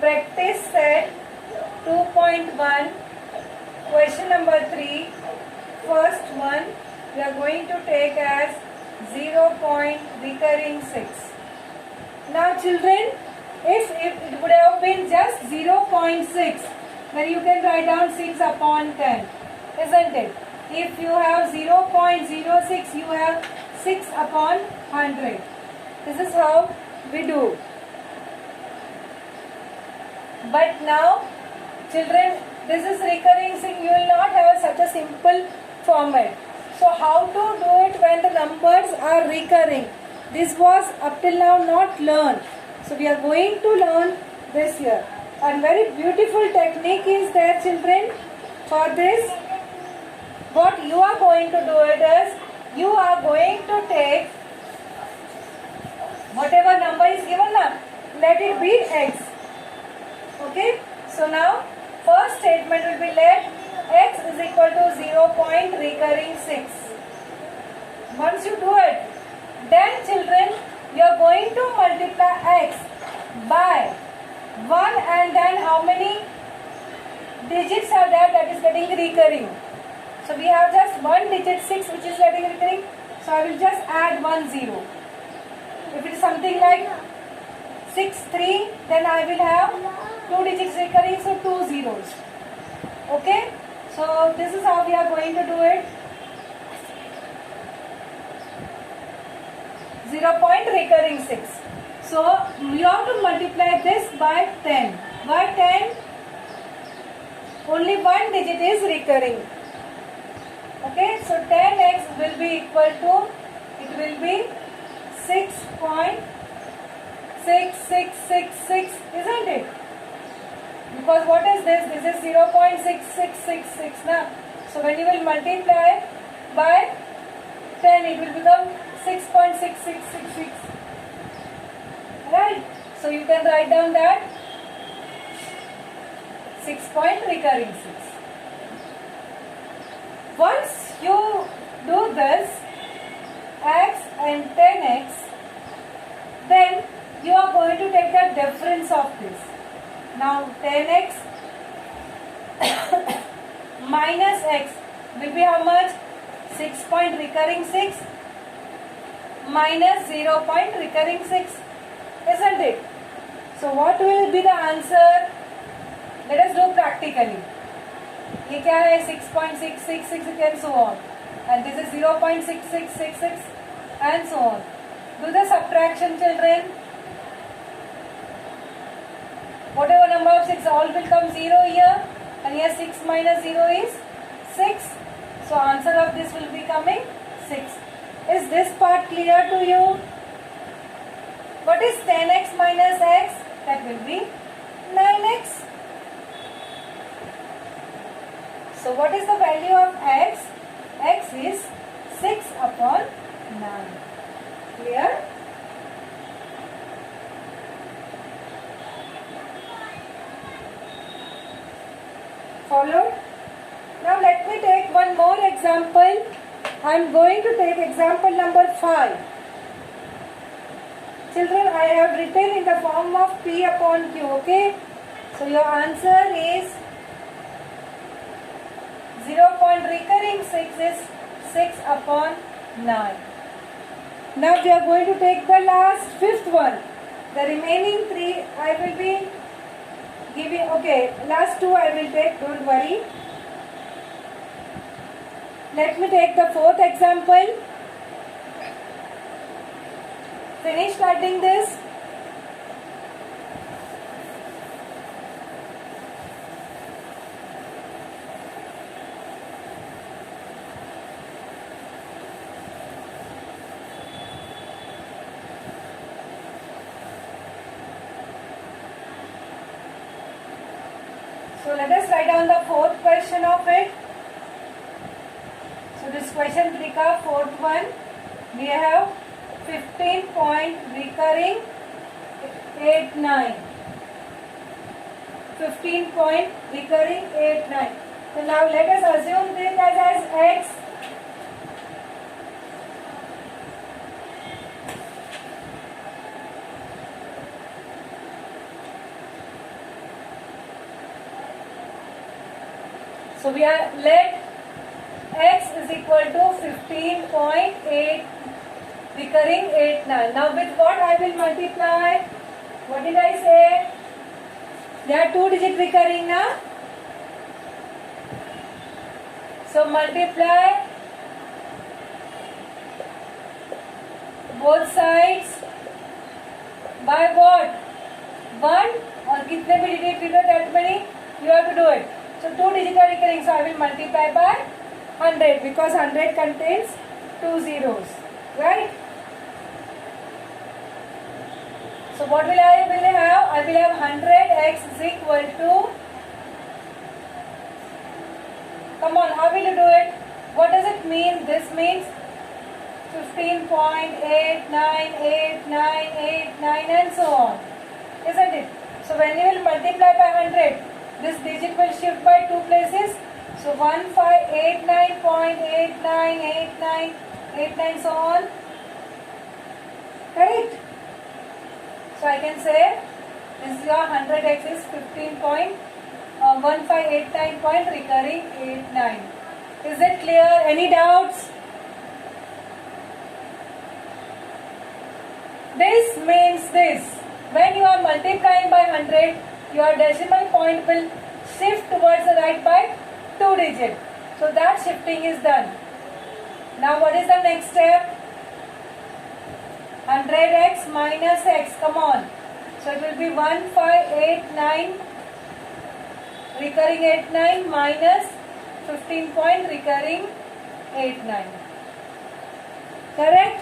Practice set 2.1, question number 3. First one we are going to take as 0 point recurring 6. Now children, if it would have been just 0.6, then you can write down 6 upon 10, isn't it? If you have 0.06, you have 6 upon 100. This is how we do. But now children, this is recurring thing, you will not have such a simple format. So how to do it when the numbers are recurring? This was up till now not learned. So we are going to learn this year. And very beautiful technique is there, children. For this, what you are going to do it is, you are going to take whatever number is given now, let it be x. Okay, so now first statement will be let x is equal to 0 point recurring 6. Once you do it, then children, you are going to multiply x by 1 and then how many digits are there that is getting recurring. So we have just one digit 6 which is getting recurring. So I will just add 1 0. If it is something like 6 3, then I will have 2 digits recurring, so 2 zeros. Okay, so this is how we are going to do it. 0 point recurring 6. So we have to multiply this by 10. By 10, only one digit is recurring. Okay, so 10x will be equal to, it will be 6.6666, isn't it? Because what is this? This is 0.6666 now. So when you will multiply by 10, it will become 6.6666. Right? So you can write down that 6 point recurring 6. Once you do this, x and 10x, then you are going to take the difference of this. Now 10x minus x will be how much? 6 point recurring 6 minus 0 point recurring 6, isn't it? So what will be the answer? Let us do practically. ये क्या है? 6.666 and so on, and this is 0.6666 and so on. Do the subtraction, children. Whatever number of 6, all will come 0 here, and here 6 minus 0 is 6. So answer of this will be coming 6. Is this part clear to you? What is 10x minus x? That will be 9x. So what is the value of x? X is 6 upon 9. Clear? Followed? Now let me take one more example. I am going to take example number 5. Children, I have written in the form of P upon Q, okay? So your answer is 0 point recurring 6 is 6 upon 9. Now we are going to take the last 5th one. The remaining 3 I will be giving, okay, last 2 I will take, don't worry. Let me take the 4th example. Finish writing this. So let us write down the 4th question of it. So this question 3 ka 4th one, we have 15 point recurring 8 9. 15 point recurring 8 9. So now let us assume this as x. So we are let x is equal to 15.8 recurring 89. Now with what I will multiply? What did I say? They are 2-digit recurring now. So multiply both sides by what? 1 or कितने भी digit figure that many you have to do it. So 2 digit are recurring, so I will multiply by 100 because 100 contains 2 zeros, right? So what will I have? I will have 100x is equal to, come on, how will you do it? What does it mean? This means 15.898989 and so on, isn't it? So when you will multiply by 100, this digit will shift by 2 places. So 1589.898989 so on. Correct? So I can say this is your 100x is 15.1589 point recurring 89. Is it clear? Any doubts? This means this. When you are multiplying by 100, your decimal point will shift towards the right by 2 digits. So that shifting is done. Now what is the next step? 100x minus x. Come on. So it will be 1589 recurring 89 minus 15 point recurring 89. Correct?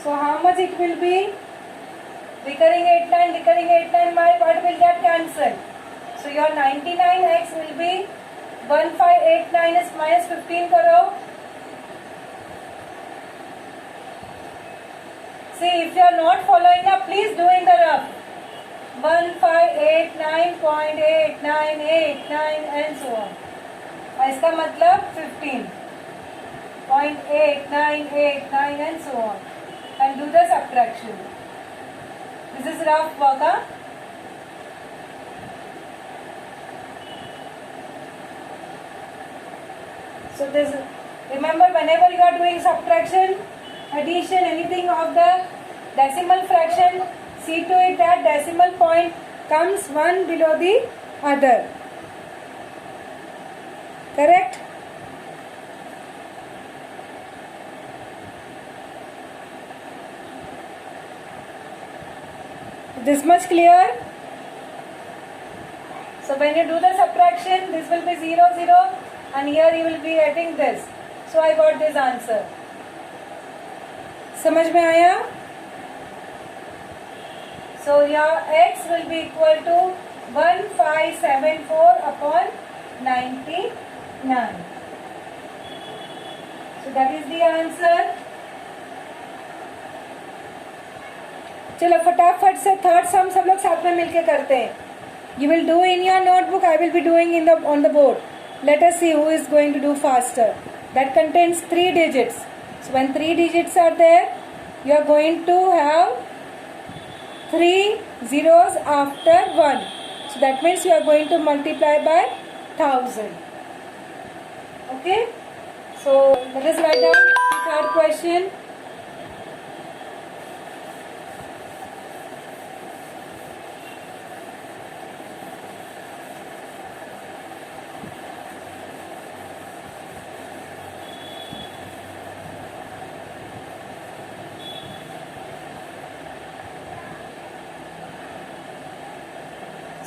So how much it will be? Recurring 89, my what will get cancelled? So your 99x will be 1589 is minus 15 karo. See, if you are not following up, please do in the rough. 1589.8989 and so on. इसका मतलब 15.8989 and so on. And do the subtraction. This is rough work, huh? So this, remember whenever you are doing subtraction, addition, anything of the decimal fraction, see to it that decimal point comes one below the other. Correct? This much clear? So when you do the subtraction, this will be 0, 0 and here you will be getting this. So I got this answer. समझ में आया? So your x will be equal to 1574 upon 99. So that is the answer. चलो फटाफट से third सम सब लोग साथ में मिलके करते हैं. You will do in your notebook. I will be doing on the board. Let us see who is going to do faster. That contains 3 digits. So when 3 digits are there, you are going to have 3 zeros after 1. So that means you are going to multiply by 1000. Okay? So let us write down the third question.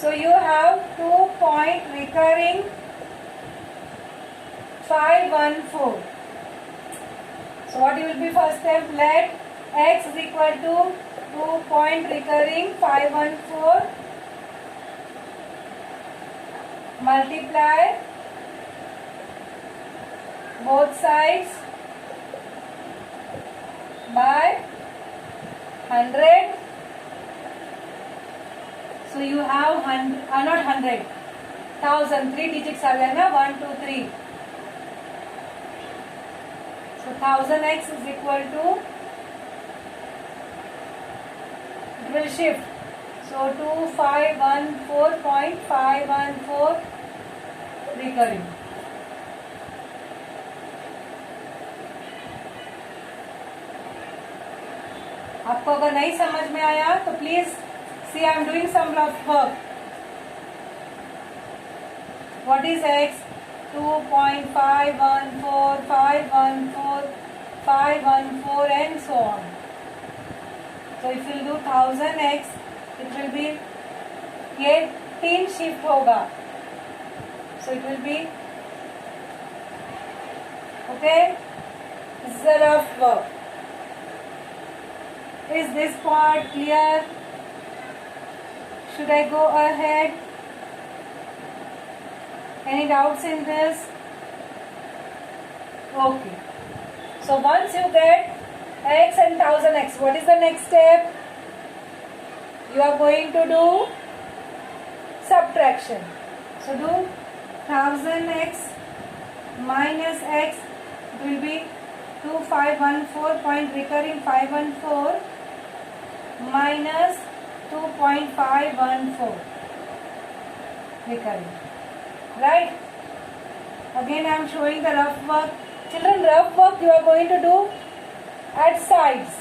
So you have 2-point recurring 514. So what will be first step? Let x is equal to 2-point recurring 514 multiply both sides by 100. So you have not 100, 1000, 3 digits are there, na? 1, 2, 3. So 1000x is equal to, it will shift. So 2514.514 recurring. आपको अगर नहीं समझ में आया तो please see I am doing some work. What is x? 2.514, 514, 514 and so on. So if you do 1000x, it will be, ये 3 shift होगा. So it will be, okay, this is a rough work. Is this part clear? Should I go ahead? Any doubts in this? Okay. So once you get x and 1000x, what is the next step? You are going to do subtraction. So do 1000x minus x, it will be 2514 point recurring 514 minus 2.514 recurring. Right? Again I am showing the rough work. Children, rough work you are going to do at sides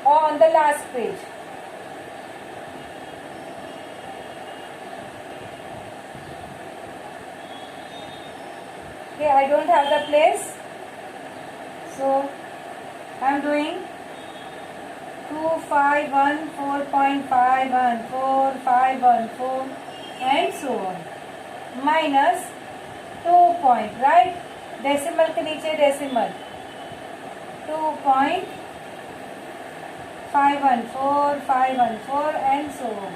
or on the last page. Okay, I don't have the place. So I am doing 2514.514, 514 and so on. Minus 2 point, right? Decimal के नीचे decimal 2.514, 514 and so on.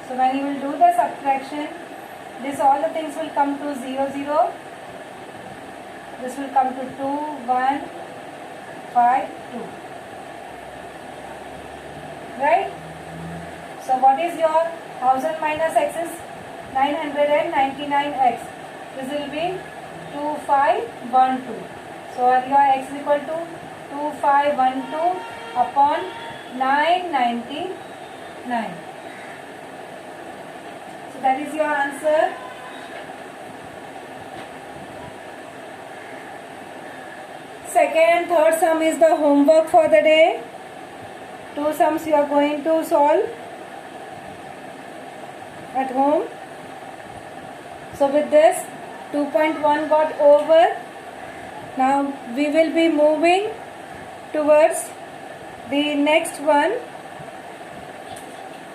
So when you will do the subtraction, this all the things will come to 0, 0. This will come to 2, 1, 5, 2. Right? So what is your 1000 minus x is 999x. This will be 2512. So your x is equal to 2512 upon 999. So that is your answer. Second and third sum is the homework for the day. 2 sums you are going to solve at home. So with this 2.1 got over. Now we will be moving towards the next one.